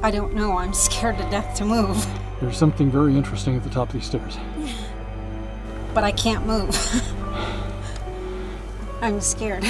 I don't know. I'm scared to death to move. There's something very interesting at the top of these stairs. But I can't move. I'm scared.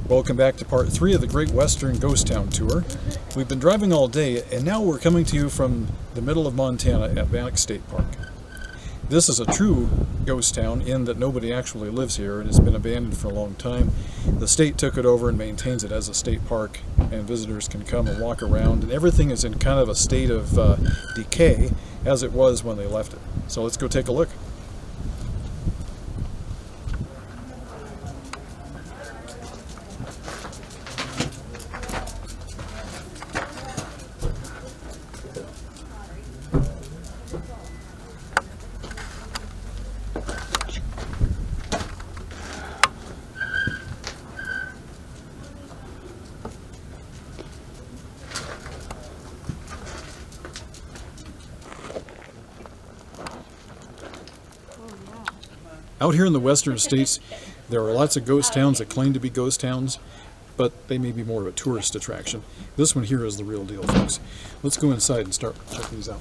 Welcome back to part 3 of the Great Western Ghost Town Tour. We've been driving all day, and now we're coming to you from the middle of Montana at Bannack State Park. This is a true ghost town in that nobody actually lives here. It has been abandoned for a long time. The state took it over and maintains it as a state park, and visitors can come and walk around, and everything is in kind of a state of decay as it was when they left it. So let's go take a look. Out here in the western states, there are lots of ghost towns that claim to be ghost towns, but they may be more of a tourist attraction. This one here is the real deal, folks. Let's go inside and start checking these out.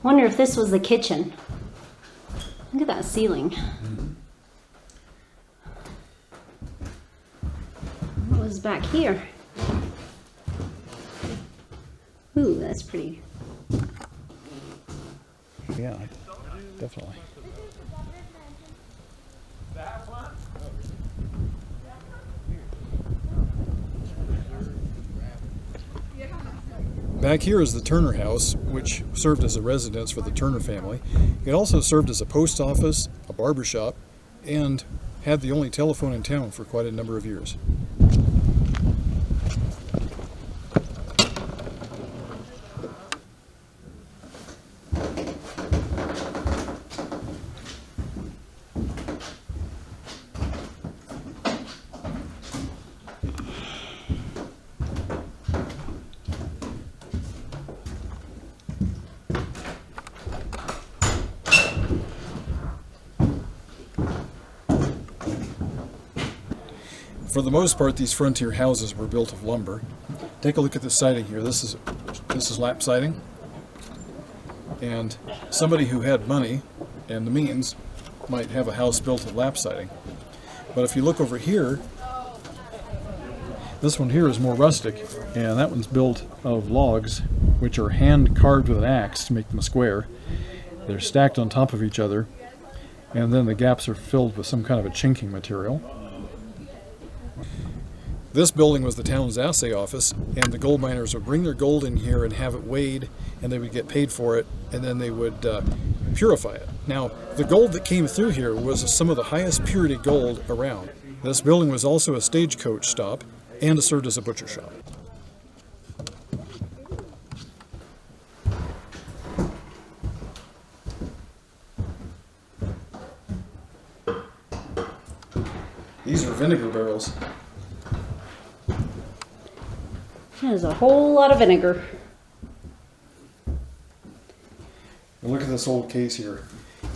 Wonder if this was the kitchen. Look at that ceiling. What was back here? Ooh, that's pretty. Yeah, definitely. Back here is the Turner House, which served as a residence for the Turner family. It also served as a post office, a barber shop, and had the only telephone in town for quite a number of years. For the most part, these frontier houses were built of lumber. Take a look at the siding here. This is lap siding. And somebody who had money and the means might have a house built of lap siding. But if you look over here, this one here is more rustic, and that one's built of logs, which are hand carved with an axe to make them square. They're stacked on top of each other, and then the gaps are filled with some kind of a chinking material. This building was the town's assay office, and the gold miners would bring their gold in here and have it weighed, and they would get paid for it, and then they would purify it. Now, the gold that came through here was some of the highest purity gold around. This building was also a stagecoach stop, and it served as a butcher shop. These are vinegar barrels. There's a whole lot of vinegar. And look at this old case here.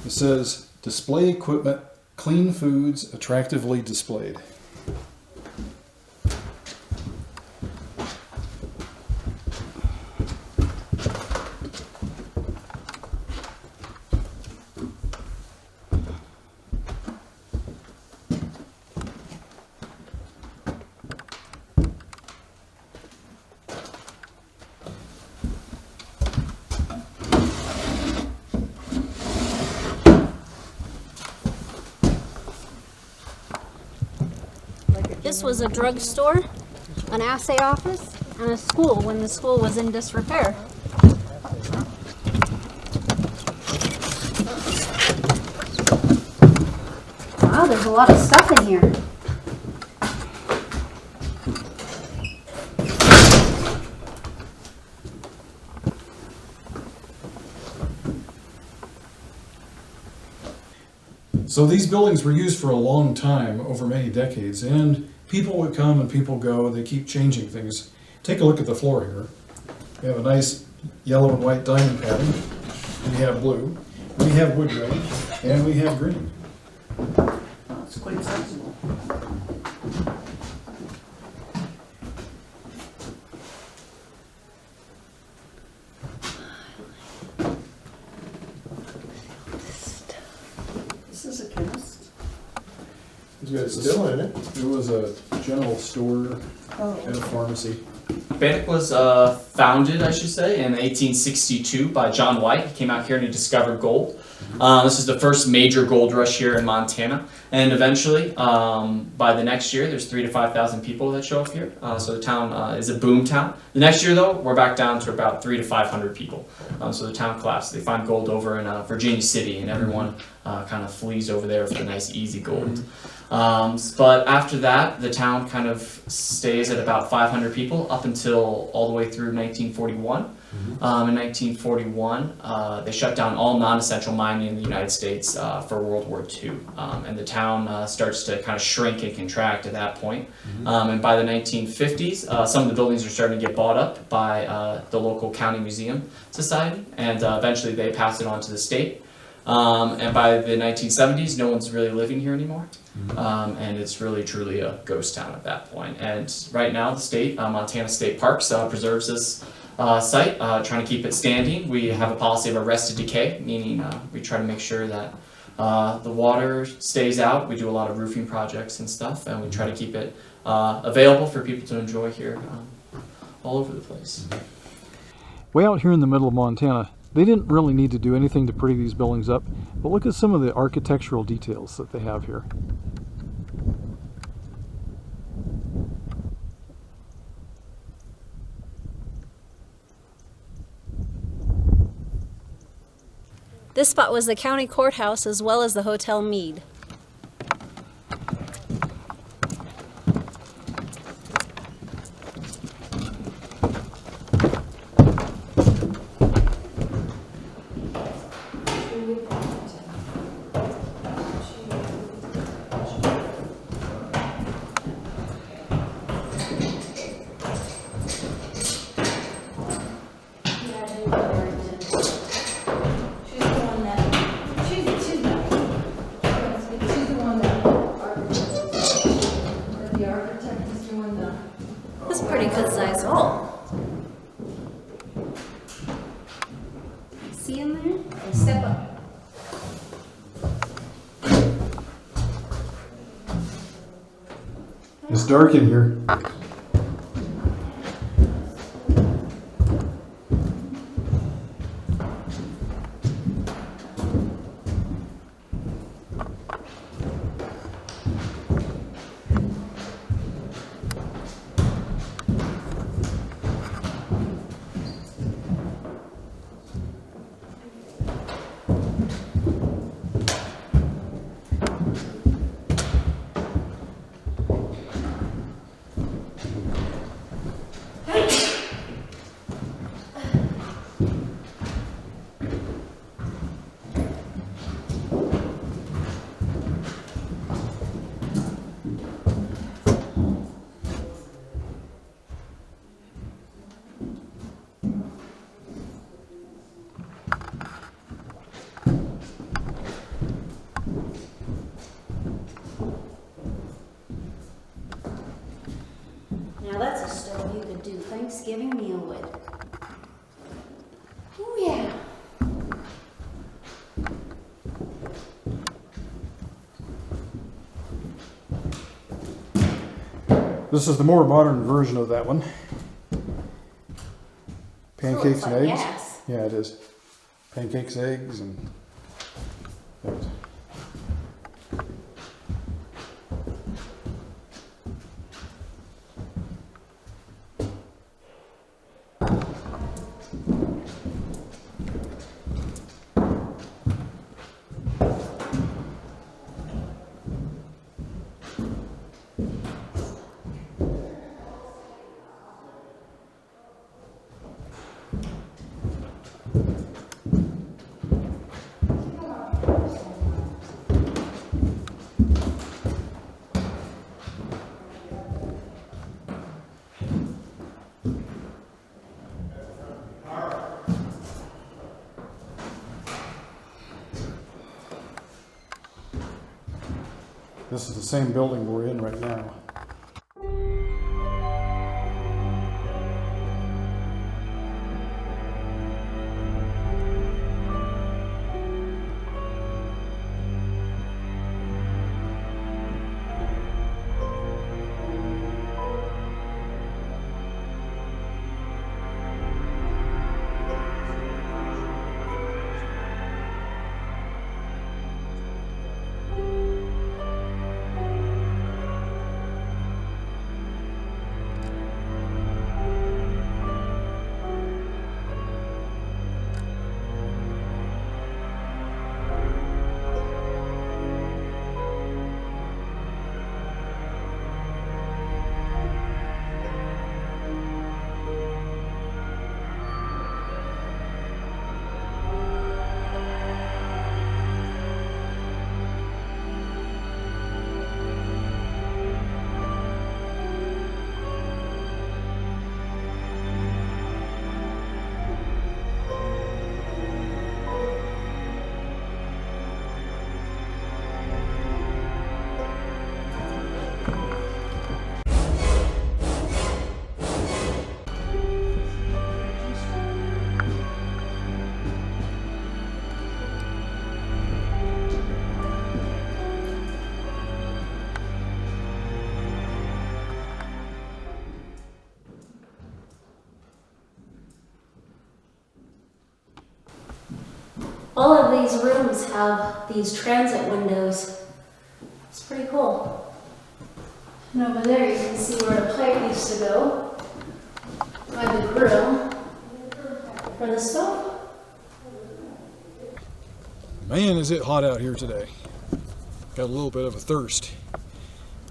It says, display equipment, clean foods, attractively displayed. This was a drugstore, an assay office, and a school when the school was in disrepair. Wow, there's a lot of stuff in here. So these buildings were used for a long time, over many decades, and people would come and people go, and they keep changing things. Take a look at the floor here. We have a nice yellow and white diamond pattern. We have blue, we have wood grain, and we have green. It's quite sensible. This is a chemist. It's Dillon, isn't it? It was a general store and a pharmacy. Bannack was founded, I should say, in 1862 by John White. He came out here and he discovered gold. This is the first major gold rush here in Montana. And eventually, by the next year, there's 3,000 to 5,000 people that show up here. So the town is a boom town. The next year, though, we're back down to about 300 to 500 people. So the town collapsed. They find gold over in Virginia City, and everyone kind of flees over there for the nice, easy gold. But after that, the town kind of stays at about 500 people up until all the way through 1941. In 1941, they shut down all non-essential mining in the United States for World War II. And the town starts to kind of shrink and contract at that point. And by the 1950s, some of the buildings are starting to get bought up by the local county museum society, and eventually they pass it on to the state. And by the 1970s, no one's really living here anymore. And it's really truly a ghost town at that point. And right now, the state, Montana State Parks, preserves this site, trying to keep it standing. We have a policy of arrested decay, meaning we try to make sure that the water stays out. We do a lot of roofing projects and stuff, and we try to keep it available for people to enjoy here all over the place. Way out here in the middle of Montana, they didn't really need to do anything to pretty these buildings up, but look at some of the architectural details that they have here. This spot was the county courthouse as well as the Hotel Meade. That's a pretty good sized hole. See in there? And step up. It's dark in here. Now that's a stove you could do Thanksgiving meal with. Oh yeah. This is the more modern version of that one. Pancakes and like eggs. gas. Yeah, it is. Pancakes, eggs, and This is the same building we're in right now. All of these rooms have these transit windows. It's pretty cool. And over there you can see where the pipe used to go by the grill for the stove. Man, is it hot out here today. Got a little bit of a thirst.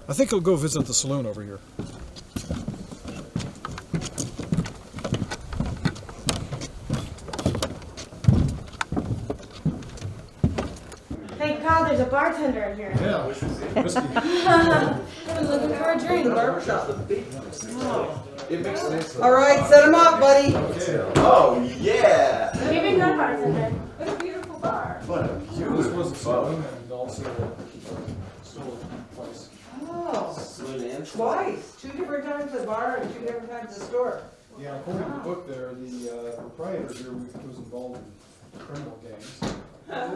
I think I'll go visit the saloon over here. Thank God there's a bartender in here. Yeah, whiskey. I've been looking for a drink. All right, set them up, buddy. Oh, yeah! Maybe not bartender. What a beautiful bar. This was a saloon and also a store place. Oh, twice. 2 different times the bar and 2 different times the store. Yeah, according to the book there, the proprietor here was involved in criminal gangs. And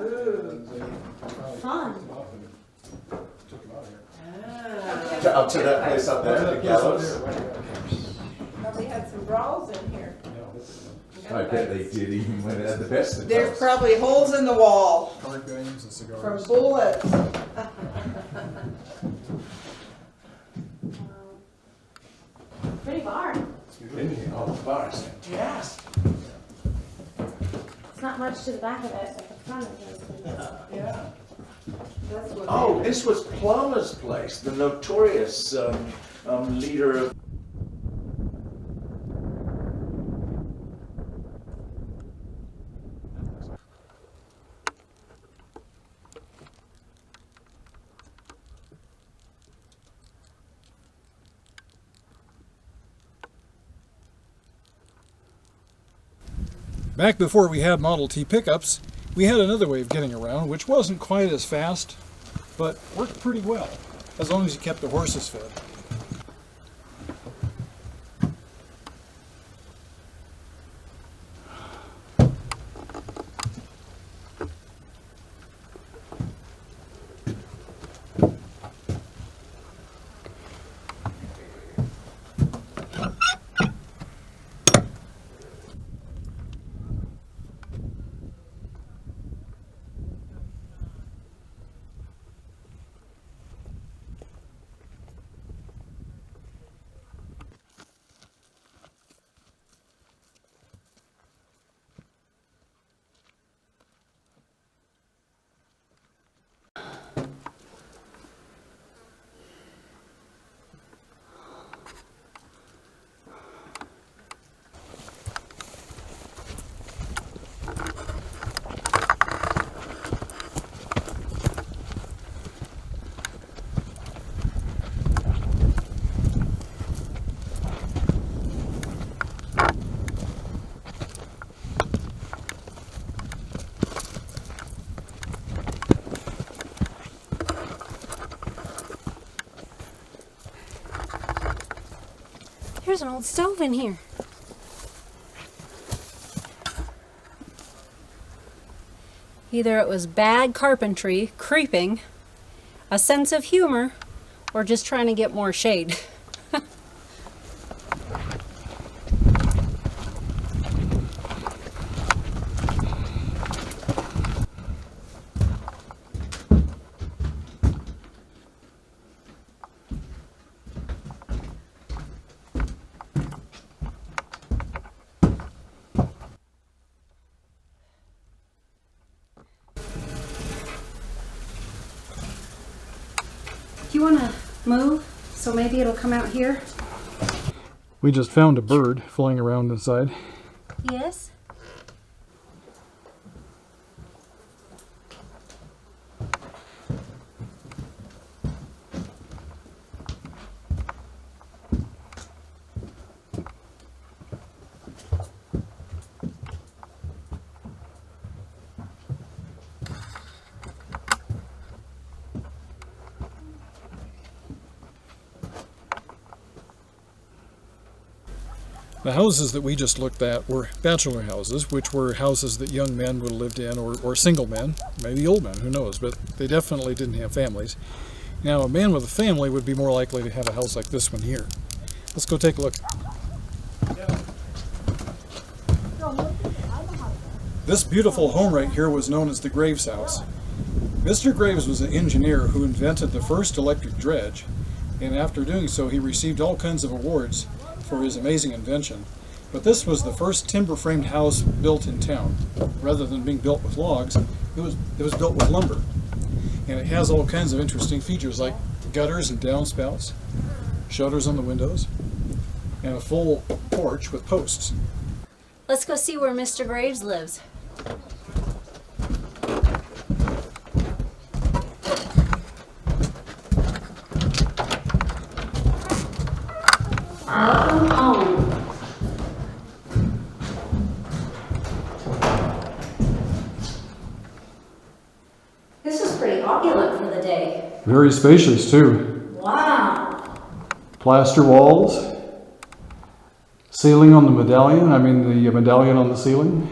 they finally Fun. picked him up and took him out of here. Up to that place up there, the gallows. Probably had some brawls in here. I bet they did even when they had the best of There's times. probably holes in the wall Card games and from cigars. bullets. Pretty bar. Oh, the bar is fantastic. It's not much to the back of it, but the front of it is. Yeah. That's what Oh, this was Plummer's place, the notorious leader of. Back before we had Model T pickups, we had another way of getting around, which wasn't quite as fast, but worked pretty well, as long as you kept the horses fed. there's an old stove in here. Either it was bad carpentry, creeping, a sense of humor, or just trying to get more shade. Do you want to move so maybe it'll come out here? We just found a bird flying around inside. Yes. The houses that we just looked at were bachelor houses, which were houses that young men would have lived in, or single men, maybe old men, who knows, but they definitely didn't have families. Now, a man with a family would be more likely to have a house like this one here. Let's go take a look. This beautiful home right here was known as the Graves house. Mr. Graves was an engineer who invented the first electric dredge, and after doing so he received all kinds of awards for his amazing invention. But this was the first timber-framed house built in town. Rather than being built with logs, it was built with lumber. And it has all kinds of interesting features like gutters and downspouts, shutters on the windows, and a full porch with posts. Let's go see where Mr. Graves lives. Welcome home. This is pretty opulent for the day. Very spacious too. Wow. Plaster walls, ceiling on the medallion, the medallion on the ceiling.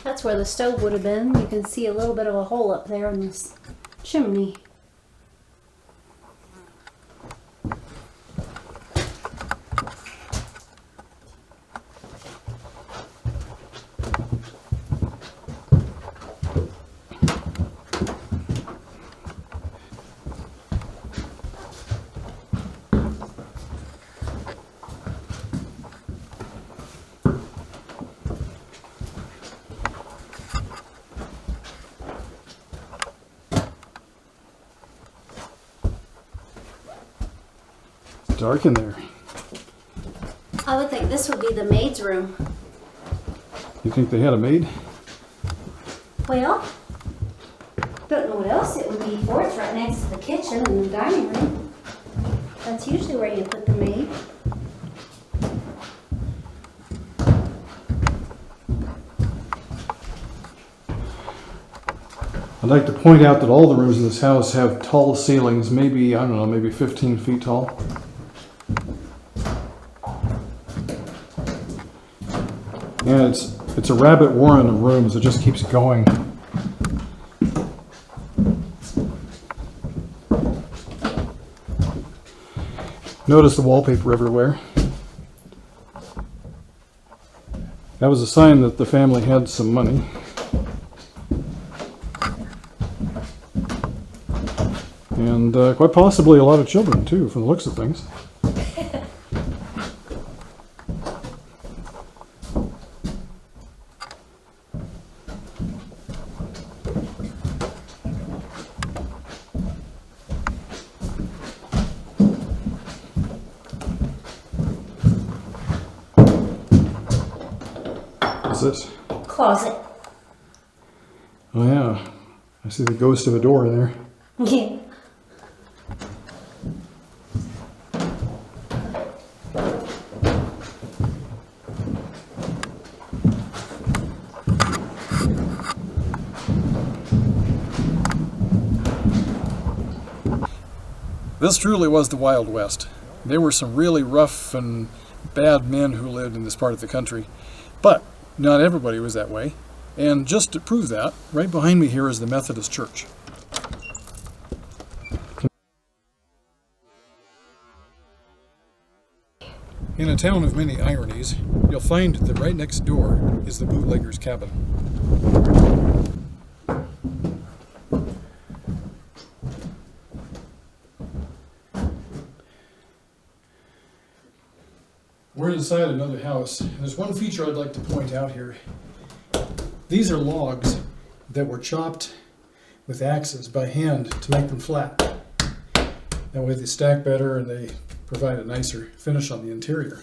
That's where the stove would have been. You can see a little bit of a hole up there in this chimney. Dark in there. I would think this would be the maid's room. You think they had a maid? Well, don't know what else it would be for. It's right next to the kitchen and the dining room. That's usually where you put the maid. I'd like to point out that all the rooms in this house have tall ceilings, maybe, I don't know, maybe 15 feet tall. And it's a rabbit warren of rooms. It just keeps going. Notice the wallpaper everywhere. That was a sign that the family had some money. And quite possibly a lot of children too, from the looks of things. closet. Closet. Oh yeah, I see the ghost of a door in there. Yeah. This truly was the Wild West. There were some really rough and bad men who lived in this part of the country, but not everybody was that way. And just to prove that, right behind me here is the Methodist Church. In a town of many ironies, you'll find that right next door is the bootlegger's cabin. We're inside another house. There's one feature I'd like to point out here. These are logs that were chopped with axes by hand to make them flat. That way they stack better and they provide a nicer finish on the interior.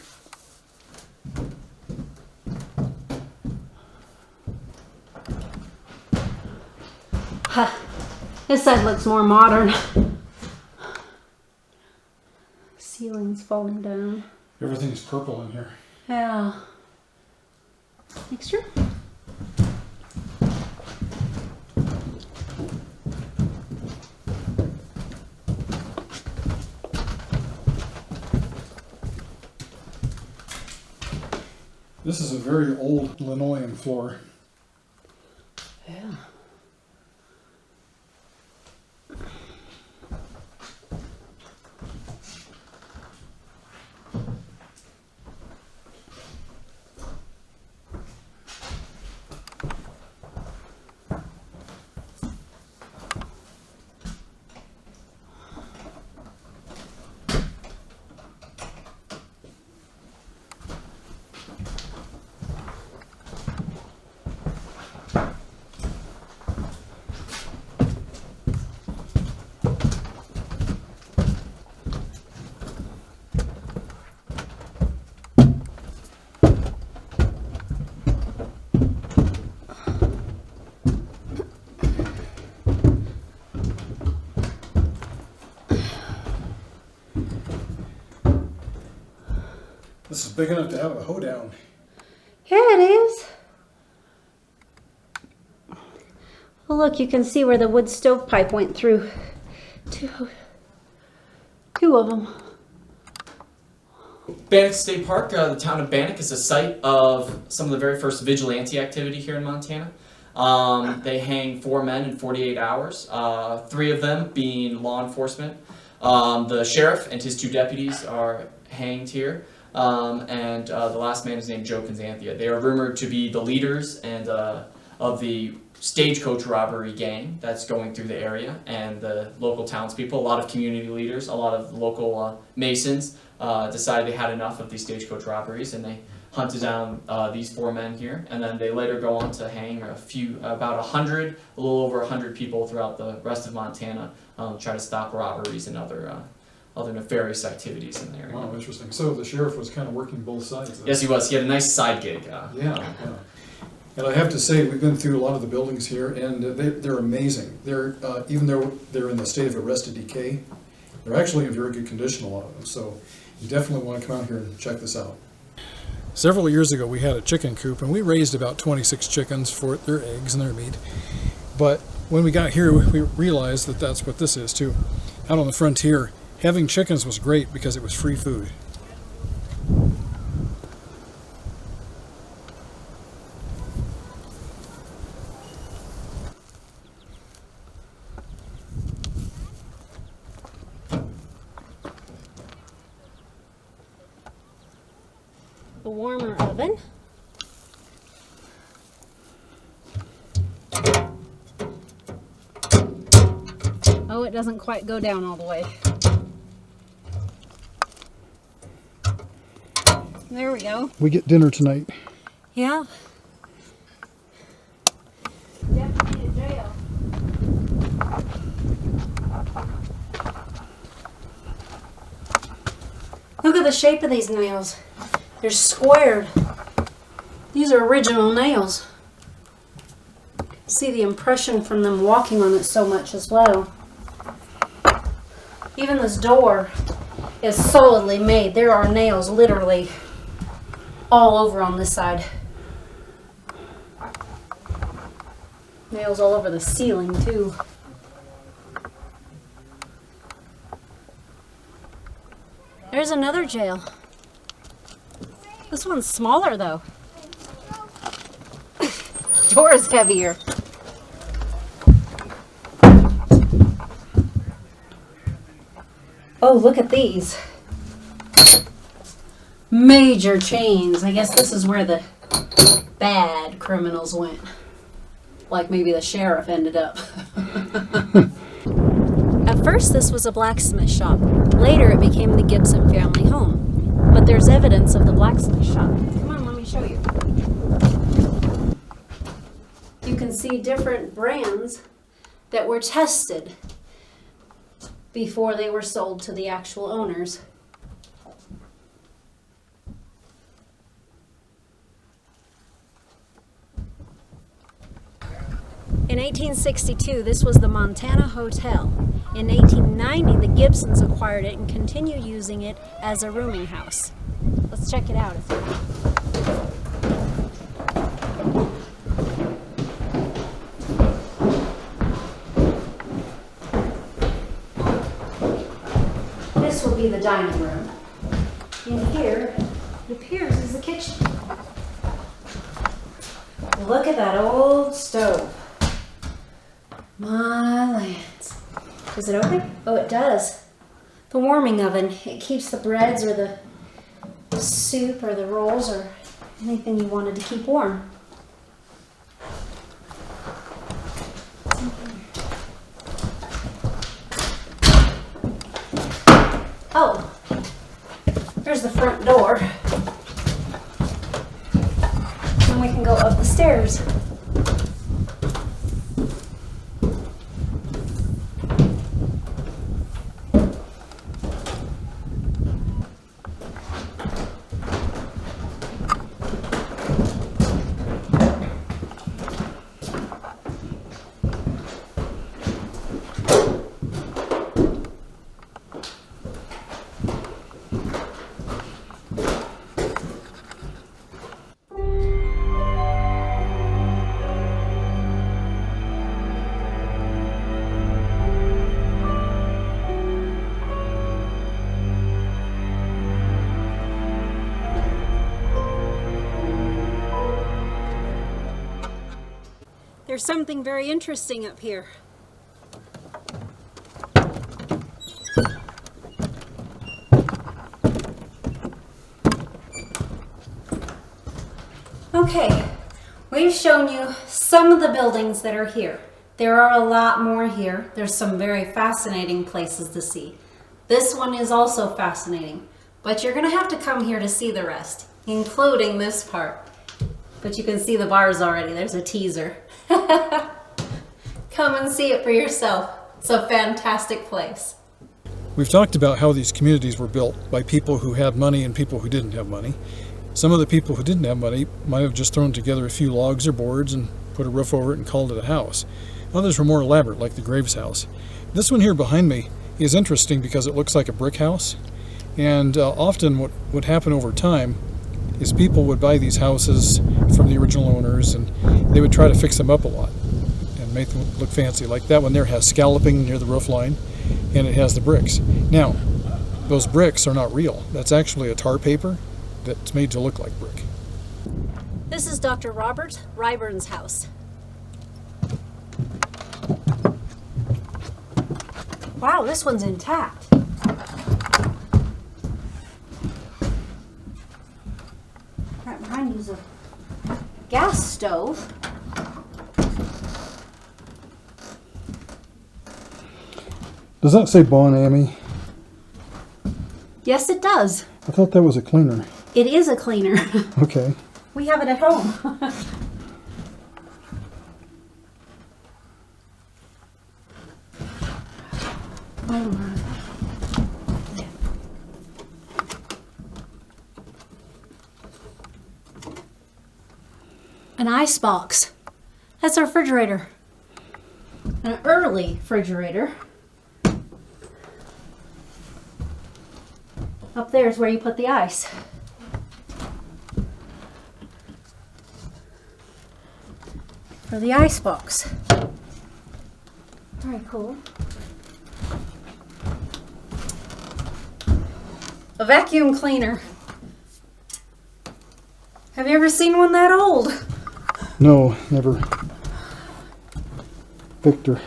This side looks more modern. Ceiling's falling down. Everything's purple in here. Yeah. Mixture? This is a very old linoleum floor. Yeah. This is big enough to have a hoedown. Yeah, it is. Well, look, you can see where the wood stovepipe went through. Two of them. Bannack State Park, the town of Bannack, is a site of some of the very first vigilante activity here in Montana. They hang 4 men in 48 hours, 3 of them being law enforcement. The sheriff and his 2 deputies are hanged here. And the last man is named Joe Conzanthia. They are rumored to be the leaders and of the stagecoach robbery gang that's going through the area, and the local townspeople, a lot of community leaders, a lot of local Masons decided they had enough of these stagecoach robberies, and they hunted down these 4 men here, and then they later go on to hang about 100, a little over 100 people throughout the rest of Montana, try to stop robberies and other nefarious activities in the area. Wow, interesting. So the sheriff was kind of working both sides then. Yes, he was. He had a nice side gig. Yeah. And I have to say, we've been through a lot of the buildings here, and they're amazing. They're even though they're in the state of arrested decay, they're actually in very good condition, a lot of them. So you definitely want to come out here and check this out. Several years ago, we had a chicken coop, and we raised about 26 chickens for their eggs and their meat. But when we got here, we realized that that's what this is too. Out on the frontier, having chickens was great because it was free food. A warmer oven. Oh, it doesn't quite go down all the way. There we go. We get dinner tonight. Yeah. Definitely a jail. Look at the shape of these nails. They're squared. These are original nails. See the impression from them walking on it so much as well. Even this door is solidly made. There are nails literally all over on this side. Nails all over the ceiling too. There's another jail. This one's smaller though. Door is heavier. Oh, look at these. Major chains. I guess this is where the bad criminals went. Like maybe the sheriff ended up. At first this was a blacksmith shop. Later it became the Gibson family home. But there's evidence of the blacksmith shop. Come on, let me show you. You can see different brands that were tested before they were sold to the actual owners. In 1862, this was the Montana Hotel. In 1890, the Gibsons acquired it and continued using it as a rooming house. Let's check it out. This will be the dining room. In here, it appears is the kitchen. Look at that old stove. My lands. Does it open? Oh, it does. The warming oven. It keeps the breads or the soup or the rolls or anything you wanted to keep warm. Oh, there's the front door. And we can go up the stairs. There's something very interesting up here. Okay, we've shown you some of the buildings that are here. There are a lot more here. There's some very fascinating places to see. This one is also fascinating, but you're gonna have to come here to see the rest, including this part. But you can see the bars already. There's a teaser. Come and see it for yourself. It's a fantastic place. We've talked about how these communities were built by people who had money and people who didn't have money. Some of the people who didn't have money might have just thrown together a few logs or boards and put a roof over it and called it a house. Others were more elaborate, like the Graves house. This one here behind me is interesting because it looks like a brick house. And often what would happen over time is people would buy these houses from the original owners and they would try to fix them up a lot and make them look fancy. Like that one there has scalloping near the roof line and it has the bricks. Now, those bricks are not real. That's actually a tar paper that's made to look like brick. This is Dr. Robert Ryburn's house. Wow, this one's intact. Right behind you is a gas stove. Does that say Bon Ami? Yes, it does. I thought that was a cleaner. It is a cleaner. Okay. We have it at home. an ice box. That's a refrigerator. An early refrigerator. Up there is where you put the ice. For the ice box. Very cool. A vacuum cleaner. Have you ever seen one that old? No, never. Victor.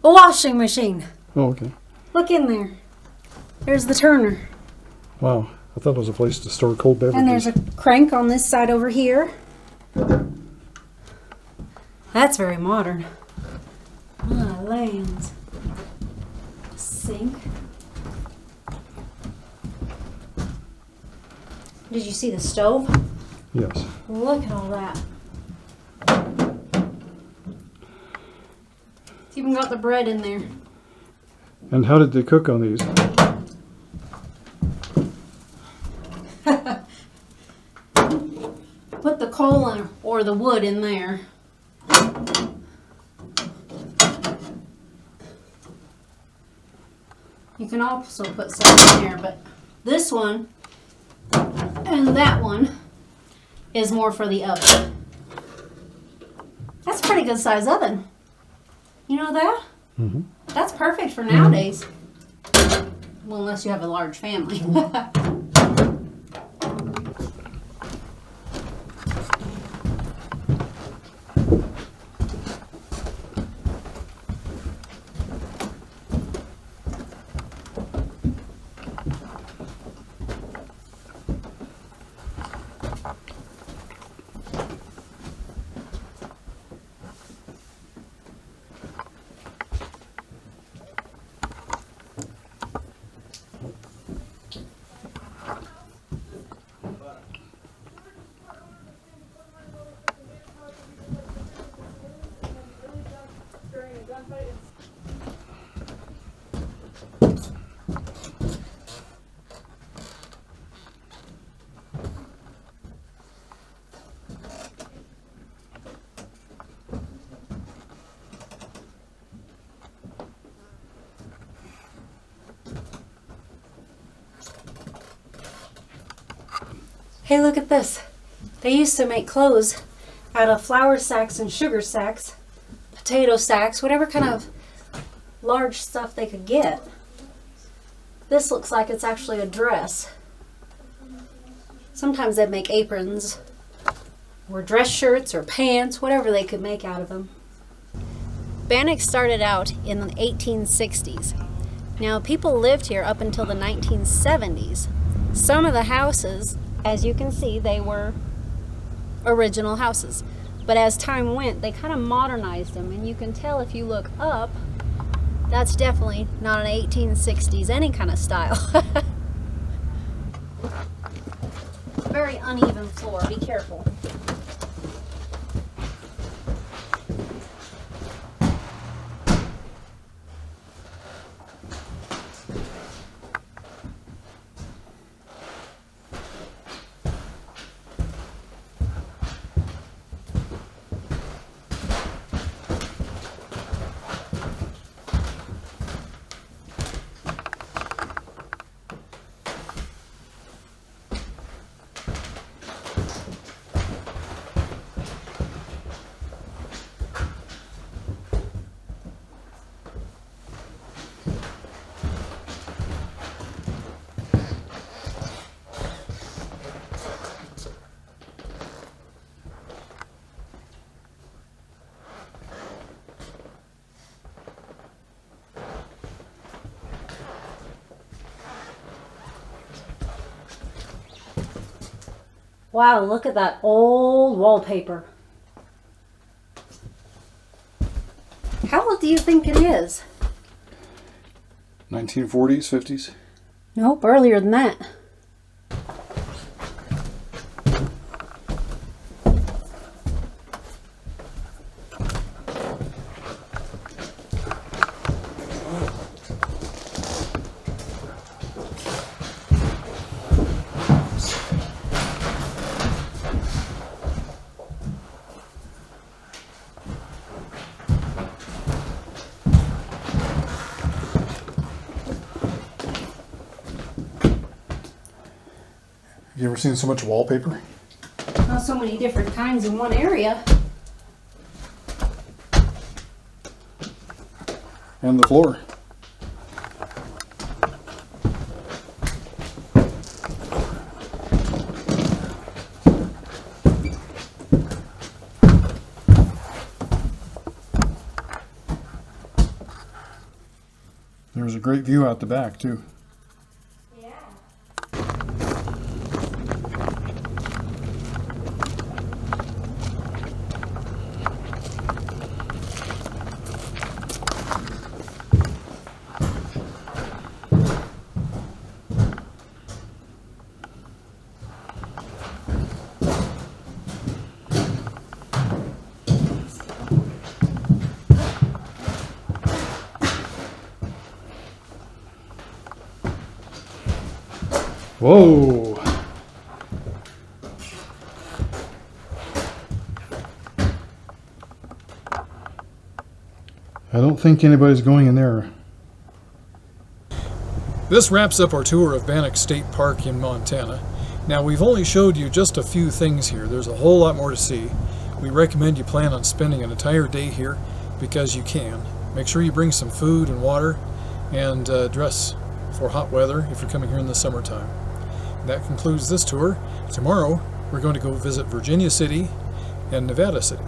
A washing machine. Oh, okay. Look in there. There's the turner. Wow. I thought it was a place to store cold beverages. And there's a crank on this side over here. That's very modern. Ah, lands. Sink. Did you see the stove? Yes. Look at all that. It's even got the bread in there. And how did they cook on these? Put the coal in, or the wood in there. You can also put some in there, but this one and that one is more for the oven. That's a pretty good size oven. You know that? Mm-hmm. That's perfect for nowadays. Well, unless you have a large family. Hey, look at this. They used to make clothes out of flour sacks and sugar sacks, potato sacks, whatever kind of large stuff they could get. This looks like it's actually a dress. Sometimes they'd make aprons or dress shirts or pants, whatever they could make out of them. Bannack started out in the 1860s. Now, people lived here up until the 1970s. Some of the houses, as you can see, they were original houses. But as time went, they kind of modernized them. And you can tell if you look up, that's definitely not an 1860s any kind of style. Very uneven floor. Be careful. Wow, look at that old wallpaper. How old do you think it is? 1940s, 50s? Nope, earlier than that. You ever seen so much wallpaper? Not so many different kinds in one area. And the floor. There's a great view out the back too. Whoa! I don't think anybody's going in there. This wraps up our tour of Bannack State Park in Montana. Now, we've only showed you just a few things here. There's a whole lot more to see. We recommend you plan on spending an entire day here because you can. Make sure you bring some food and water and dress for hot weather if you're coming here in the summertime. That concludes this tour. Tomorrow, we're going to go visit Virginia City and Nevada City.